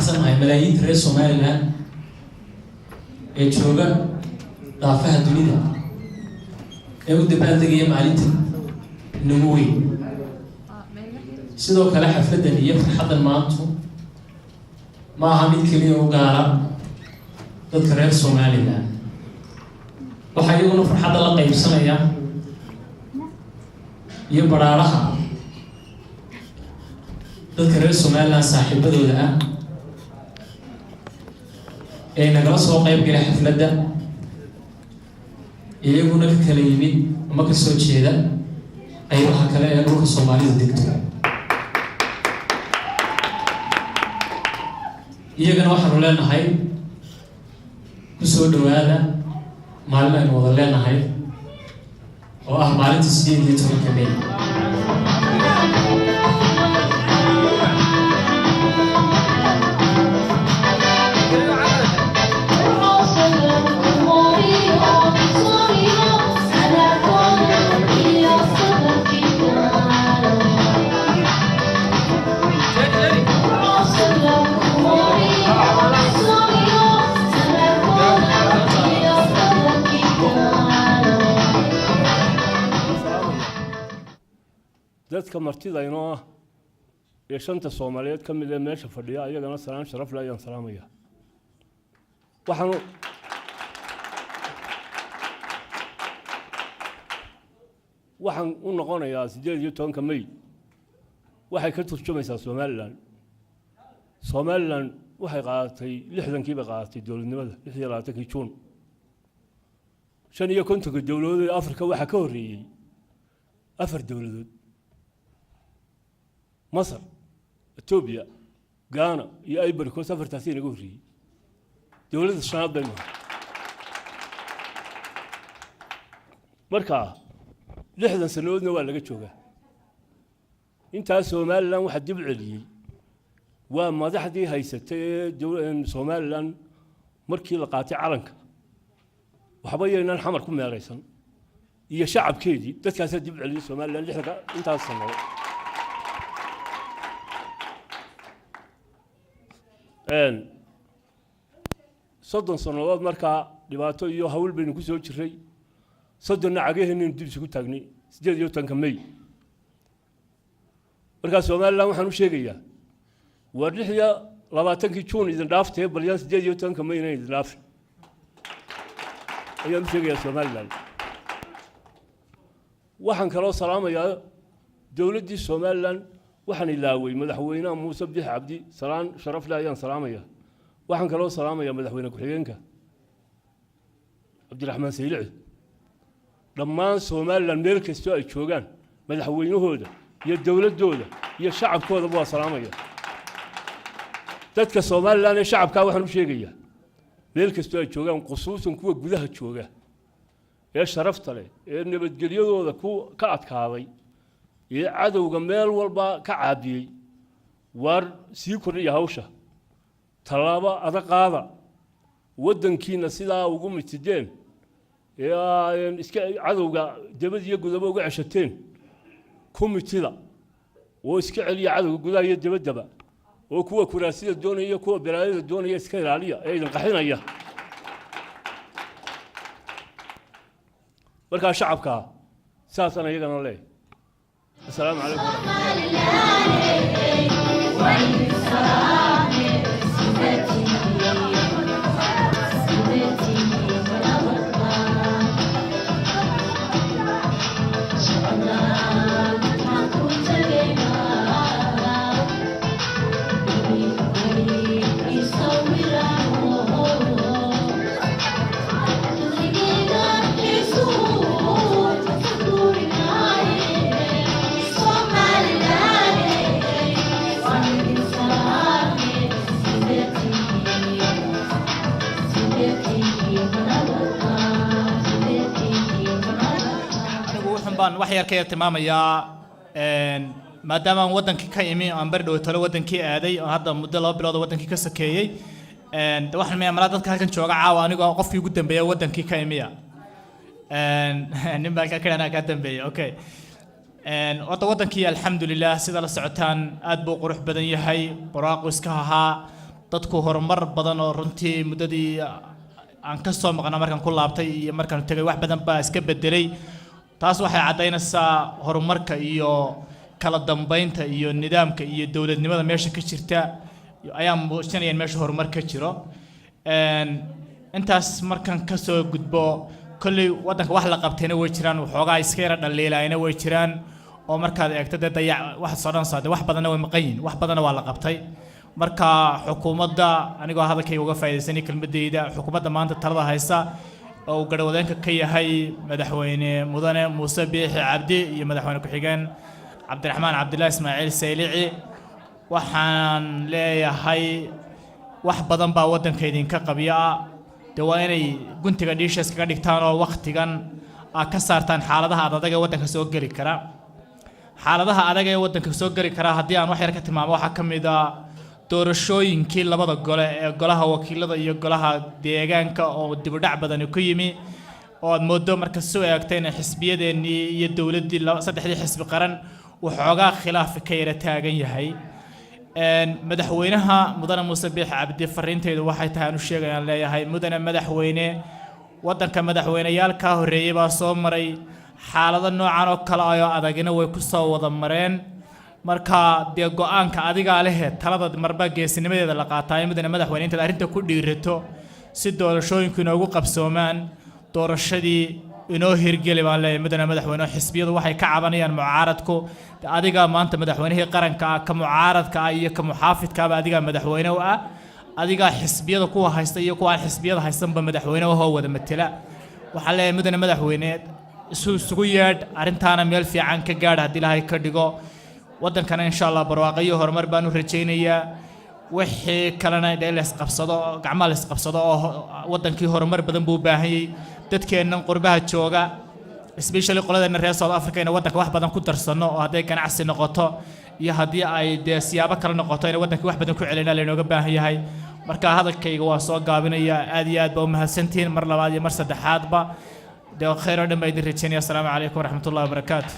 faraxsanahay malaayiin reer Soomaaliland ee jooga daafaha dunida ee u dabaaldegaya maalinta nagu weyn sidoo kale xafladan iyo farxadan maanta ma aha mid kaliya oo gaara dadka reer Soomaaliland waxa iyaguna farxadda la qaybsanaya iyo baraaraha dadka reer Soomaaliland saaxiibadooda ah ee nagala soo qayb galay xafladda iyaguna ka kala yimid ama ka soo jeeda qaybaha kale ee dhulka Soomaalida degto iyagana waxaanu leenahay ku soo dhawaada maalin aynu wada leenahay oo ah maalinta 18 May dadka martida inoo ah ee shanta Soomaaliyeed ka mid ah meesha fadhiya ayagana salaan sharaf leh ayaan salaamaya waxaan u noqonayaa 18 May waxay ka turjumaysaa Soomaaliland waxay qaadatay 60kii ba qaadatay dawladnimada 26kii Juun 55 dawladood ee Afrika waxa ka horeeyay 4 dawladood مصر، إثيوبيا، غانا، يا أي بركوس سافر تاسين يقول فيه. دولة الشعب دايما. مركا لحظة سنودنا ولا قد شوفه. أنت سومالان واحد جبل علي. وما ذحدي هاي ستة دولة سومالان مركي لقاتي علنك. وحبايا الحمر كم يا ريسان. هي شعب كيدي تذكر جبل علي سومالان لحظة أنت السنة. صدق سنوات مركا لبعضه يو هول بينكو سوى شيء صدقنا عجيه إن ندير شو تغني سجاد يو تنكمي مركا سومال لا وحنو شيء ورحية لبعضك يشون إذا دافته بليان سجاد يو تنكمي نه إذا داف أيام شيء سومال لا وحن كرو سلام يا دولة دي سومال لا وحن اللاوي مدحوينا موسى بديح عبدي سلام شرف لا يان سلامية وحن كلو سلامية مدحوينا كحيينك عبد الرحمن سيلع لما سومال الملك استوى شوغان مدحوينه هذا يا الدولة دولة يا الشعب كود أبوها سلامية تذكر سومال لأن الشعب كا وحن بشيء ملك استوى شوغان خصوصا كوا جذها شوغان يا شرفت عليه إن بتجليه هذا كوا كعد كهذي عدو جمال والبا كعادي ور سيكون يهوشة طلبة أذقاذا ودن كينا سلا وقوم يتدين يا عدو جبل يجود أبوه عشتين كم يتلا وإسكع علي عدو جود يجبل دبا وكوا كراسي الدنيا كوا بلاد الدنيا إسكع عليا أيضا قحنا إياه بركة شعبك ساسنا يجنا عليه السلام عليكم waxyar ka tilmaamaya maadaama wadankii ka imi aan bardhow talo wadankii aaday oo hadda muddo 2 bilood wadankii ka sakeeyay waxaan meeyaa dadka halkan jooga caawa anigoo qofkii ugu dambeeyay wadankii ka imiya nin baa ka kana ka dambeeyay okay wadankii alxamdulillah sida la socotaan aad buu qurux badan yahay quraaq iska ahaa dadku horumar badan oo runtii muddadii aan ka soo maqnaa markaan ku laabtay iyo markaan tagay wax badan baa iska bedelay taas waxay cadaynaysaa horumarka iyo kala dambeynta iyo nidaamka iyo dawladnimada meesha ka jirta ayaa muujinaya meesha horumar ka jiro intaas markaan ka soo gudbo kulli wadanka wax la qabtayna way jiraan waxoogaa iska yara dhaliilayna way jiraan oo markaad eegto dayac wax soo dhan saade wax badanna way maqan yihiin wax badanna waa la qabtay marka xukuumadda anigoo hadalkayga uga faa'iidaysanay kelmadeyda xukuumadda maanta talada haysa oo uu garwadeenka ka yahay madaxweyne mudane muuse biixi cabdi iyo madaxweyne ku-xigeen cabdiraxmaan cabdilaahi ismaaciil saylici waxaan leeyahay wax badan baa waddanka idinka qabya dee waa inay guntiga dhiishaas kaga dhigtaan oo wakhtigan aad ka saartaan xaaladaha adag ee waddanka soo geli kara xaaladaha adag ee waddanka soo geli kara haddii aan wax yar ka tilmaamo waxaa ka mid ah doorashooyinkii labada gole ee golaha wakiilada iyo golaha deegaanka oo dibudhac badani ku yimi oo aad moodo marka soo eegtayna xisbiyadeennii iyo dowladdii saddexdii xisbi qaran waxoogaa khilaaf ka yara taagan yahay madaxweynaha mudane muuse biixi cabdi fariintaydu waxay tahay aanu sheegayaan leeyahay mudane madaxweyne waddanka madaxweyneyaal kaa horreeyey baa soo maray xaalado noocan oo kale ayoo adagina way ku soo wada mareen marka dee go'aanka adigaa lehe talada marba geesinimadeeda la qaataayo mudane madaxweyne intaad arrinta ku dhiirato si doorashooyinku inoogu qabsoomaan doorashadii inoo hirgeli baan leeyahay mudane madaxweyne xisbiyadu waxay ka cabanayaan mucaaradku adiga maanta madaxweynihii qaranka ka mucaaradka iyo ka muxaafidkaaba adiga madaxweyne u ah adiga xisbiyada kuwa haysta iyo kuwa aan xisbiyada haysanba madaxweyne oo wada matala waxaa leeyahay mudane madaxweyne isugu yeedh arrintaana meel fiican ka gaadh haddii ilaahay ka dhigo waddankana insha allah barwaaqayo horumar baanu rajaynayaa wixii kalena la isqabsado gacmaha la isqabsado oo waddankii horumar badan buu u baahanyay dadkeennan qurbaha jooga especially qoladeena reer South Africa in waddanka wax badan ku darsano oo hadday ganacsi noqoto iyo haddii ay dee siyaabo kale noqoto in waddanka wax badan ku celinaa laynooga baahan yahay marka hadalkayga waa soo gaabinaya aad iyo aad baa u mahadsantihiin mar labaad iyo mar saddexaadba dee khayr oo dhan baa idin rajaynaya assalaamu calaykum waraxmatullahi wabarakaatu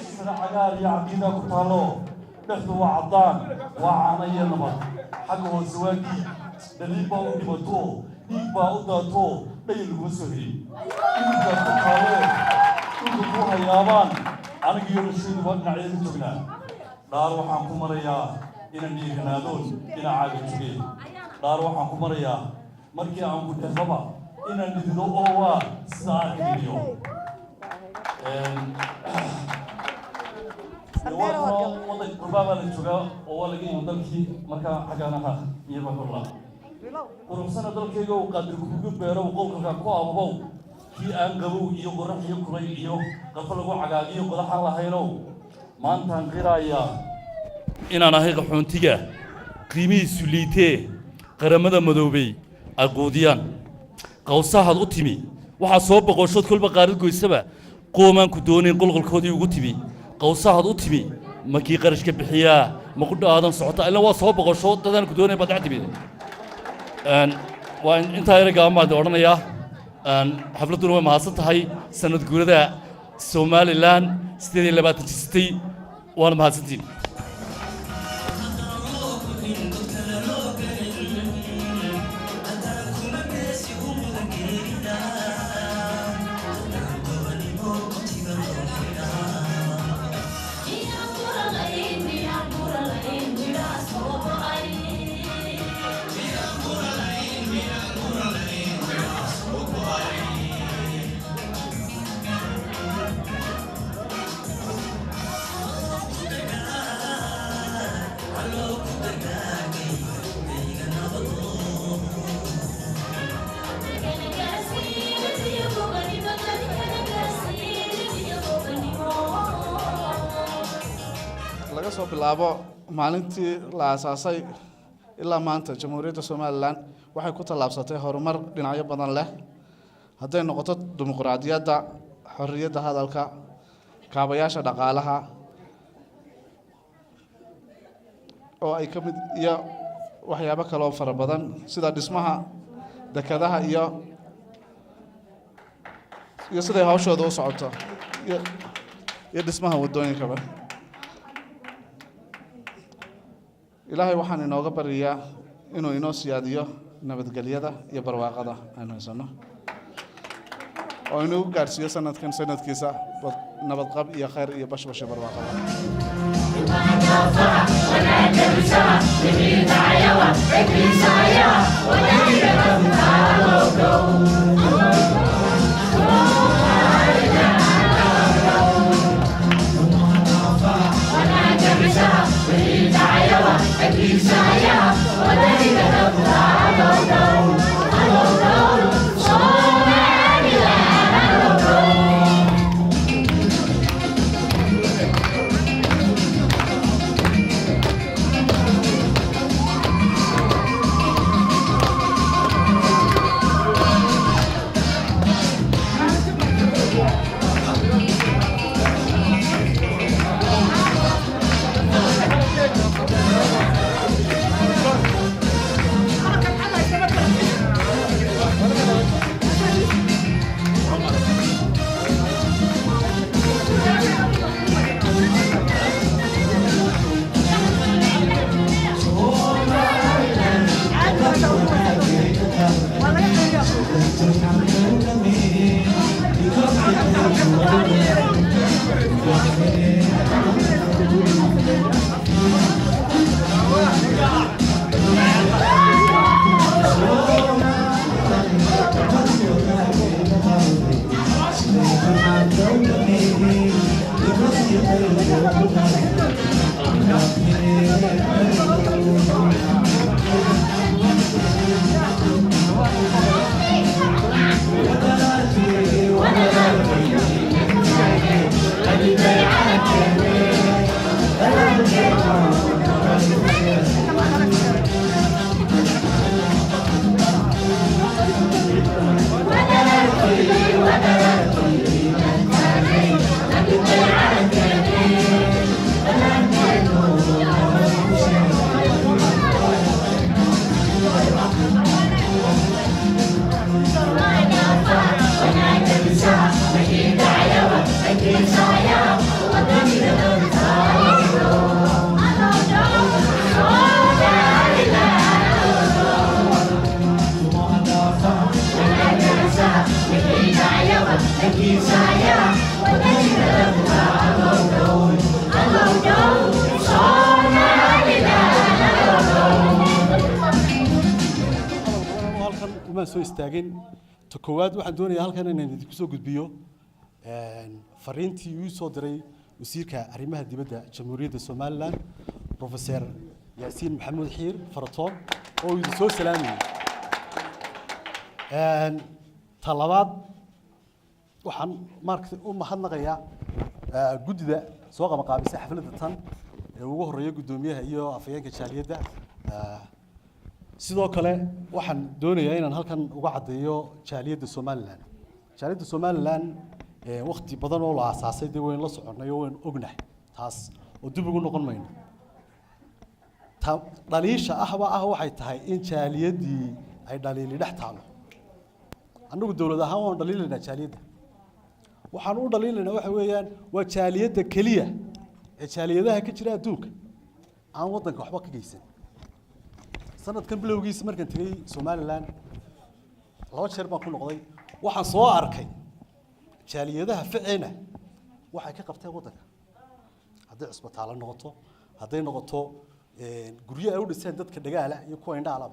عقيدة كتالو نحن وعضان وعانية نمط حقه الزواجي دليبا ودبتو ديبا وداتو ليل وسهي إذا كتالو إذا هيابان أنا جير الشيء بدنا عيد جبنا دار وحنكم مريا إن دي هنادون إن عاد جبين دار وحنكم مريا مركي عم بتخبا إن دي دو أوا ساعة اليوم وضع قربابا للجوغا أولا جاي ودلكي مركا حقانها يبقى الله ورمسنا دلكيغا وقادر كوكو بيرو وقولكا كو أبو كي أنقبو إيو قرح إيو كري إيو قفلقو عقاقي إيو قرح الله هيرو ما أنت انقرايا إن أنا هيغ حونتيغا قيمي سوليتي قرمدا مدوبي أقوديان قوصاها الأتمي وحا صوب بقوشوت كل بقارد قويسبا قومان كدونين قلقل كودي وقتمي قوصاها الأتمي ما كي قرش كبحيا ما قد هذا صعطة إلا وصوب بقوشوت تدان كدونين بدعتي بيه وإن أنت هيرجع ما دورنا يا حفلة ما حصلت هاي سنة جودة سومالي لان ستي اللي باتجستي وأنا ما حصلتين soo bilaabo maalintii la aasaasay ilaa maanta jamhuuriyadda Soomaaliland waxay ku tallaabsatay horumar dhinacyo badan leh hadday noqoto dimuqraadiyadda xorriyadda hadalka kaabayaasha dhaqaalaha oo ay ka mid iyo waxyaabo kale oo fara badan sida dhismaha dekedaha iyo siday hawshooda u socoto iyo dhismaha wadooyinkaba ilaahay waxaan inooga baryaa inuu inoo siyaadiyo nabadgelyada iyo barwaaqada aynu haysano oo inuu gaarsiiyo sanadkan sanadkiisa nabadqab iyo khayr iyo bashbash barwaaqada soo istaagin ta koowaad waxaan doonayaa halkan inaan idinku soo gudbiyo fariintii uu soo diray wasiirka arrimaha dibadda jamhuuriyadda Soomaaliland Professor Yaasiin Maxamuud Xiir Faratoon oo idin soo salaamayay talabaad waxaan markii u mahadnaqayaa gudida soo qabanqaabisay xafladda tan ee ugu horeeyay gudoomiyaha iyo afayeenka jaaliyadda sidoo kale waxaan doonayaa inaan halkan uga cadeeyo jaaliyadda Soomaaliland jaaliyadda Soomaaliland waqti badan oo la aasaasay weyn la soconay oo weyn ognahay taas oo dib ugu noqon mayno dhaliisha waxay tahay in jaaliyadii ay dhaliili dhex taalo annagu dawlad ahaan waan dhaliilaynaa jaaliyadda waxaan u dhaliilaynaa waxa weeyaan waa jaaliyadda kaliya ee jaaliyadaha ka jira adduunka aan wadanka waxba ka geysan sanadkan bilowgiisa markaan tagay Soomaaliland laba jeer baan ku noqday waxaan soo arkay jaaliyadaha ficina waxay ka qabteen wadanka hadday isbitaalo noqoto hadday noqoto guryo ay u dhiseen dadka dhagaala iyo kuwa indhaala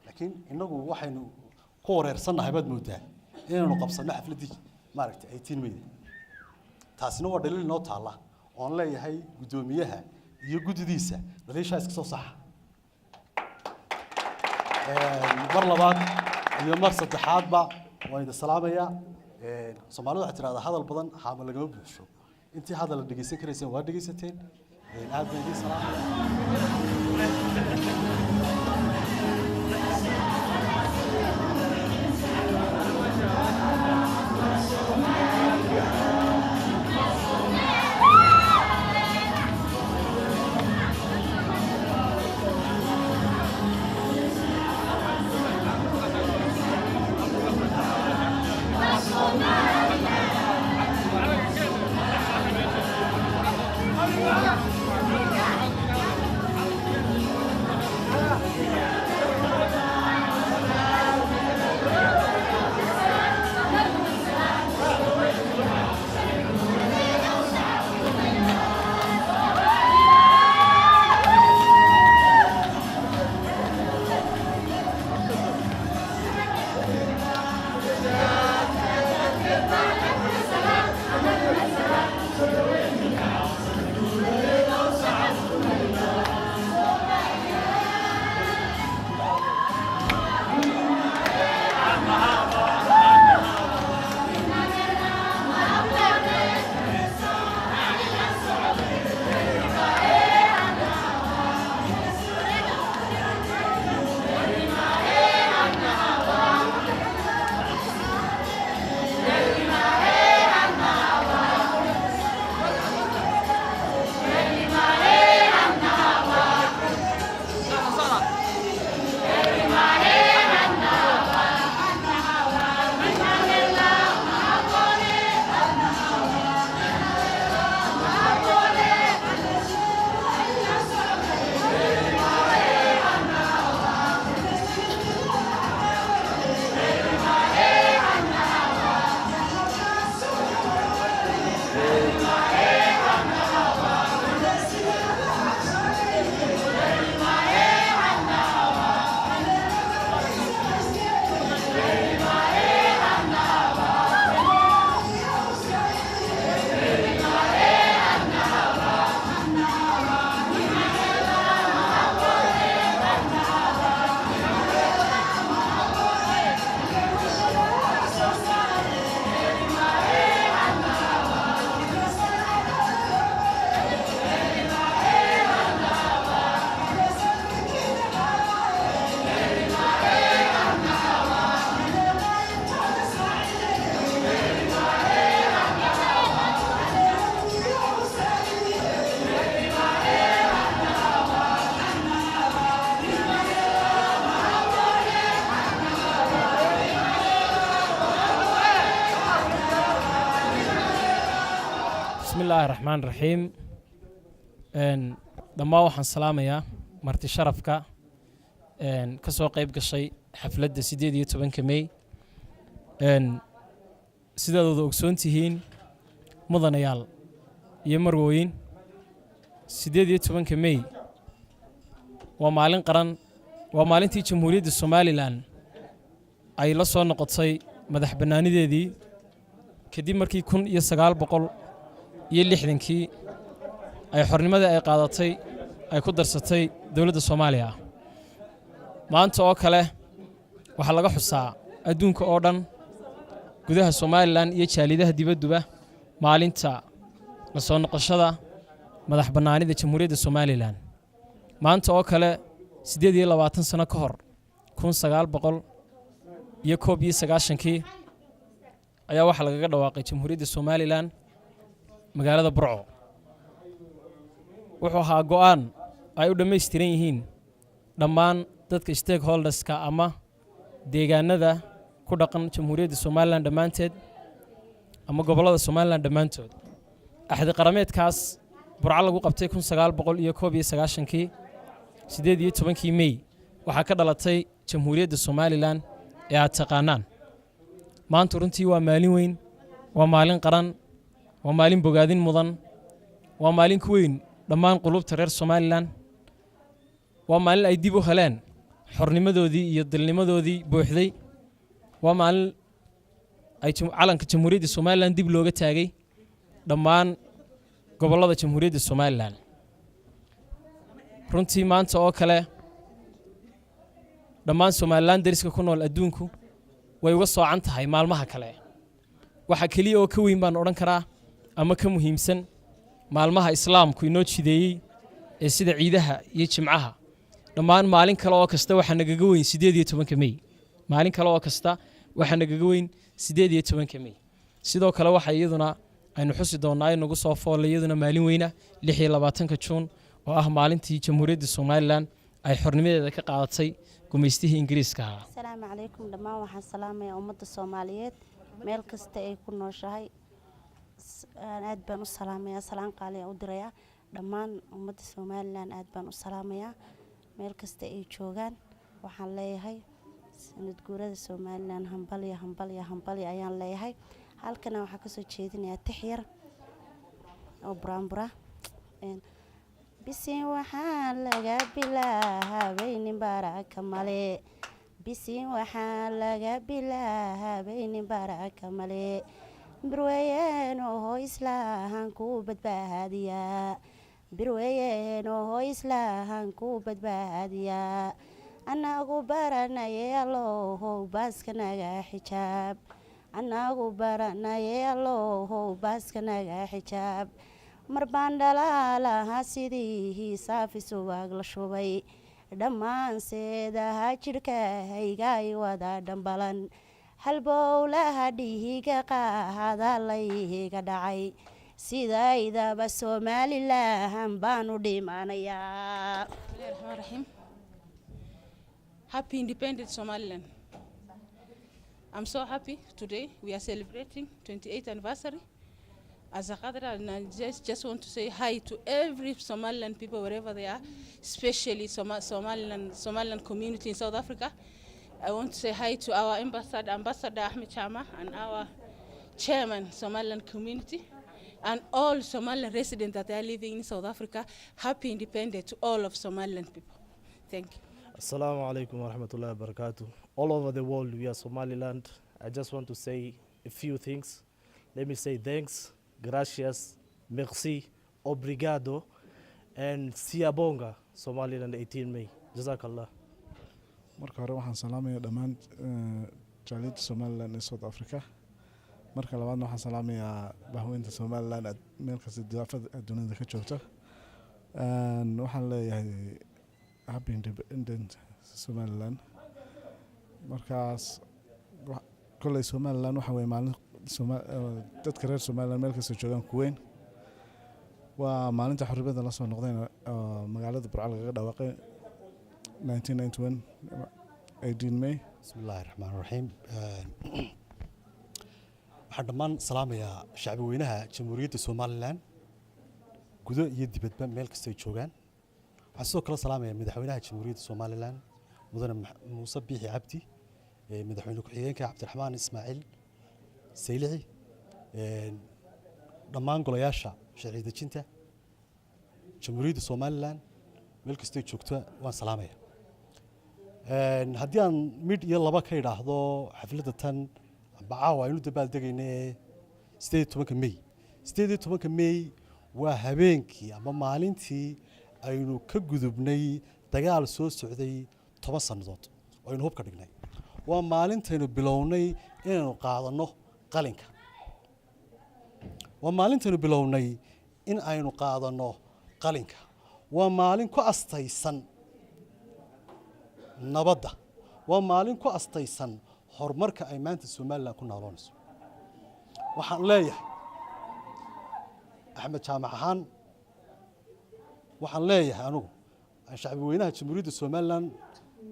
laakiin inagu waxaynu ku wareersanahay baad moodaa inaynu qabsano xafladii maaragtay 18 May taasina waa dhaliil noo taala oon leeyahay gudoomiyaha iyo gudidiisa dhaliisha iska soo sax mar labaad iyo mar saddexaadba waan idin salaamayaa Soomaalidu waxay tiraahdaa hadal badan haama laga buuxsho intii hadal la dhageysan karayseen waa dhageysateen aad baan idin salaamaya. بسم الله الرحمن الرحيم دما waxaan salaamayaa marti sharafka ka soo qayb gashay xafladda 18 May sidoo ogsoon tihiin mudanayaal iyo marwooyin 18 May waa maalin qaran waa maalintii Jamhuuriyadda Soomaaliland ay la soo noqotay madax bannaanideedii kadib markii 1960kii ay xornimada ay qaadatay ay ku darsatay dawladda Soomaaliya maanta oo kale waxa laga xusaa adduunka oo dhan gudaha Soomaaliland iyo jaalidaha dibadduba maalinta la soo noqoshada madax bannaanida Jamhuuriyadda Soomaaliland maanta oo kale 28 sano ka hor 1991kii ayaa waxa laga dhawaaqay Jamhuuriyadda Soomaaliland magaalada Burco wuxuu ahaa go'aan ay u dhameystiran yihiin dhammaan dadka stakeholderska ama deegaanada ku dhaqan Jamhuuriyadda Soomaaliland dhammaanteed ama gobolada Soomaaliland dhammaantood axdi qarameedkaas Burco lagu qabtay 1991kii 18 May waxa ka dhalatay Jamhuuriyadda Soomaaliland ee aad taqaanaan maanta runtii waa maalin weyn waa maalin qaran waa maalin bogaadin mudan waa maalin ku weyn dhammaan qulubta reer Soomaaliland waa maalin ay dib u heleen xornimadoodii iyo dalnimadoodii buuxday waa maalin ay calanka Jamhuuriyadda Soomaaliland dib looga taagay dhammaan gobolada Jamhuuriyadda Soomaaliland runtii maanta oo kale dhammaan Soomaaliland dariska ku nool adduunku way uga soocan tahay maalmaha kale waxa kaliya oo ka weyn baan oran karaa ama ka muhiimsan maalmaha islaamku inoo jideeyey ee sida ciidaha iyo jimcaha dhammaan maalin kale oo kasta waxaa nagaga weyn 18 May maalin kale oo kasta waxaa nagaga weyn 18 May sidoo kale waxa iyaduna aynu xusi doonaa inagu soo foolay iyaduna maalin weyna 26 Juun oo ah maalintii Jamhuuriyadda Soomaaliland ay xornimadeeda ka qaadatay gumeystihii Ingiriiska ahaa. Assalaamu calaykum dhammaan waxaan salaamayaa ummadda Soomaaliyeed meel kasta ay ku nooshahay aad baan u salaamayaa salaan qaali ah u dirayaa dhammaan ummadda Soomaaliland aad baan u salaamayaa meel kasta ay joogaan waxaan leeyahay sanad guurada Soomaaliland hambal ayaan leeyahay halkana waxaa ka soo jeedinayaa tixyar oo buraanbura bisin waxaan laga bilaabay nin baraka male bisin waxaan laga bilaabay nin baraka male birwayeen oo islaahan ku badbaadiya birwayeen oo islaahan ku badbaadiya anagu baranaye allow baaska naga xijaab anagu baranaye allow baaska naga xijaab marbaan dhalaalaha sidii saafi subag la shubay dhammaan seedaha jidhkayga ay wada dhambalan halbowlaha dhiiga qaada layga dhacay sidaydaba Somaliland baan u dhimanayaa. Happy Independent Somaliland. I'm so happy today. We are celebrating 28th anniversary. As a Qadra, and I just want to say hi to every Somaliland people wherever they are, especially Somaliland community in South Africa. I want to say hi to our Ambassador Ahmed Chama and our chairman Somaliland community and all Somaliland residents that are living in South Africa. Happy Independence to all of Somaliland people. Thank you. Assalamu alaikum wa rahmatullahi wa barakatuh. All over the world, we are Somaliland. I just want to say a few things. Let me say thanks, gracias, merci, obrigado, and siyabonga, Somaliland 18 May. Jazakallah. marka hore waxaan salaamayaa dhammaan jaaliyadda Somaliland ee South Africa. marka labaadna waxaan salaamayaa bahweynta Somaliland meel kasta dunida ka joogta. waxaan leeyahay Happy Independent Somaliland. markaas kulay Somaliland waxa way maalin dadka reer Somaliland meel kasta joogaan ku weyn waa maalinta xorriyadda la soo noqdeen magaalada Burco laga dhawaaqay 1991 18 May. Bismillahir Rahmanir Rahim. waxaan dhammaan salaamayaa shacbi weynaha Jamhuuriyadda Somaliland gudo iyo dibadba meel kasta ay joogaan. waxaan sidoo kale salaamayaa madaxweynaha Jamhuuriyadda Somaliland mudane Muuse Biixi Cabdi madaxweyne ku-xigeenka Cabdiraxmaan Ismaaciil Saylici dhammaan golayaasha sharci dejinta Jamhuuriyadda Somaliland meel kasta ay joogto waan salaamayaa. haddii aan mid iyo laba ka idhaahdo xafladda tan bacaawa aynu dabaaldegaynay 18 May. 18 May waa habeenkii ama maalintii aynu ka gudubnay dagaal soo socday 10 sanadood oo aynu hub ka dhignay. waa maalintaynu bilownay inaynu qaadano qalinka. waa maalintaynu bilownay in aynu qaadano qalinka. waa maalin ku astaysan nabadda. waa maalin ku astaysan horumarka ay maanta Somaliland ku noolaanayso. waxaan leeyahay Axmed Jaamac ahaan waxaan leeyahay anigu shacbi weynaha Jamhuuriyadda Somaliland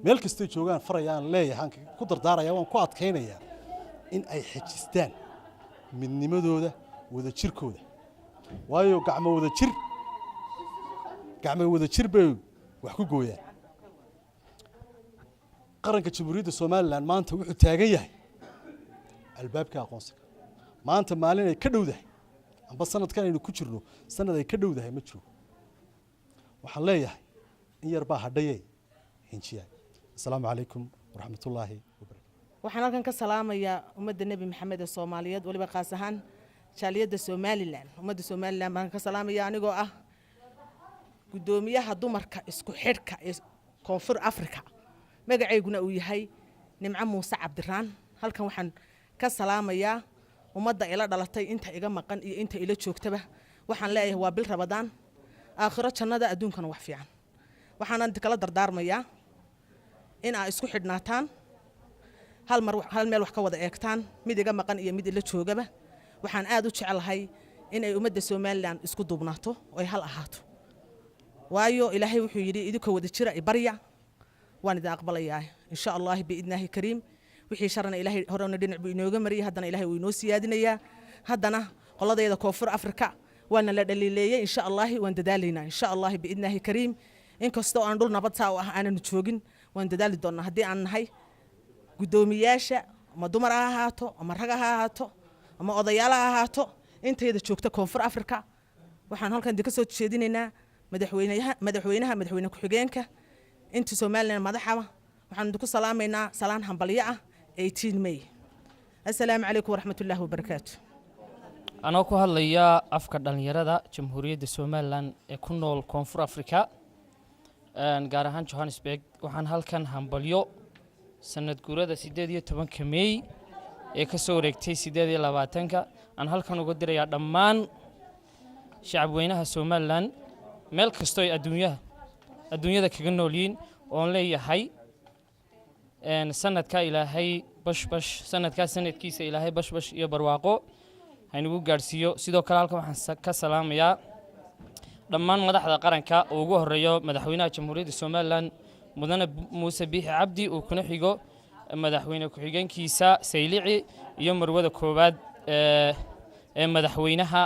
meel kasta ay joogaan farayaan leeyahay ku dardaaraya waan ku adkeynayaa in ay xajistaan midnimadooda wada jirkooda. waayo gacmo wada jir bay wax ku gooyaan. qaranka Jamhuuriyadda Somaliland maanta wuxuu taagan yahay albaabka aqoonsiga. maanta maalin ay ka dhowdahay amba sanadkan aynu ku jirno sanad ay ka dhowdahay ma jiro. waxaan leeyahay in yar baa hadhayay hinjiya. assalaamu calaykum waraxmatullaahi wabarakaatu. waxaan halkan ka salaamayaa ummadda Nabi Maxamed ee Soomaaliyeed waliba qaas ahaan jaaliyadda Somaliland. ummadda Somaliland baan ka salaamayaa anigoo ah gudoomiyaha dumarka isku xidhka ee Koonfur Afrika. magaceyguna uu yahay Nimco Muuse Cabdiraan. halkan waxaan ka salaamayaa ummadda ila dhalatay inta iga maqan iyo inta ila joogtaba. waxaan leeyahay waa bil rabadaan aakhiro jannada adduunkana wax fiican waxaan kala dardaarmayaa in ay isku xidhnaataan hal meel wax ka wada eegtaan mid iga maqan iyo mid ila joogaba waxaan aad u jecelahay in ay ummadda Soomaaliland isku duubnaato oo ay hal ahaato waayo ilaahay wuxuu yidhi idinka wada jira ibarya waan idin aqbalayaa insha Allah biidnaahi kariim wixii sharana ilaahay horena dhinac buu inooga mariyay haddana ilaahay wuu inoo siyaadinayaa haddana qoladayda koonfur Afrika waana la dhaliileeyay insha Allah waan dadaalaynaa insha Allah biidnaahi kariim inkastoo aan dhul nabad taa ah aanan joogin waan dadaali doonaa haddii aan nahay gudoomiyaasha ama dumar ha ahaato ama rag ha ahaato ama odayaal ha ahaato intayda joogta koonfur Afrika waxaan halkan ka soo jeedinaynaa madaxweyne ku-xigeenka inta Soomaaliland madaxaba waxaan ku salaamaynaa salaan hambalyo ah 18 May assalaamu calaykum waraxmatullaahi wabarakaatu anoo ku hadlaya afka dhalinyarada jamhuuriyadda Soomaaliland ee ku nool koonfur Afrika gaar ahaan Johannesburg waxaan halkan hambalyo sanad guurada 18 May ee ka soo wareegtay 18 aan halkan uga dirayaa dhammaan shacab weynaha Soomaaliland meel kasto ay adduunyada kaga noolyiin oo leeyahay sanadka ilaahay bash sanadkiisa ilaahay bash iyo barwaaqo haynugu gaarsiiyo sidoo kale halkan waxaan ka salaamayaa dhammaan madaxda qaranka oo ugu horeeyo madaxweynaha jamhuuriyadda Soomaaliland mudane Muuse Biixi Cabdi oo kuna xigo madaxweyne ku-xigeenkiisa Saylici iyo marwada koobaad ee madaxweynaha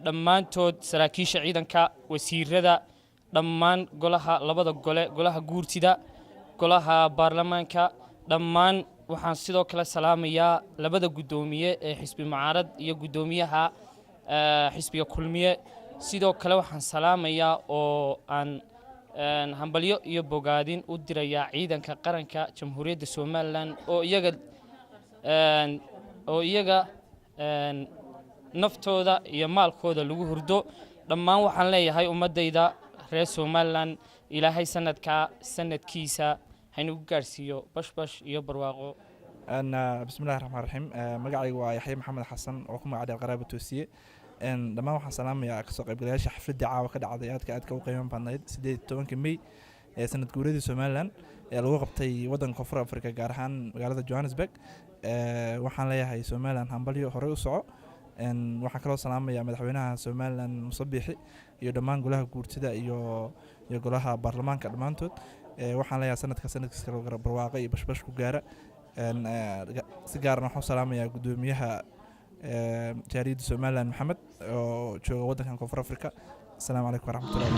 dhammaantood saraakiisha ciidanka wasiirada dhammaan golaha labada golaha guurtida golaha baarlamaanka dhammaan waxaan sidoo kale salaamayaa labada gudoomiye ee xisbi mucaarad iyo gudoomiyaha xisbiga kulmiye sidoo kale waxaan salaamayaa oo aan hambalyo iyo bogaadin u dirayaa ciidanka qaranka jamhuuriyadda Soomaaliland oo iyaga naftooda iyo maalkooda lagu hurdo dhammaan waxaan leeyahay ummadayda reer Soomaaliland ilaahay sanadkiisa haynu gaarsiiyo bash iyo barwaaqo bismillaahir rahmaanir rahiim magacaygu waa Yaxya Maxamed Xasan oo ku magac qaraabo toosiye dhammaan waxaan salaamayaa ka soo qaybgalayaasha xafladda caawa ka dhacday aadka u qiimo badnayd 18 May ee sanad guuradii Soomaaliland ee lagu qabtay wadanka koonfur Afrika gaar ahaan magaalada Johannesburg waxaan leeyahay Soomaaliland hambalyo hore u soco waxaan kaloo salaamayaa madaxweynaha Soomaaliland Muuse Biixi iyo dhammaan golaha guurtida iyo golaha baarlamaanka dhammaantood waxaan leeyahay sanadkiisa barwaaqo iyo bash ku gaara si gaar ah waxaan salaamayaa gudoomiyaha jaariyadda Soomaaliland Maxamed oo jooga wadankan koonfur Afrika. Assalaamu calaykum waraxmatullaahi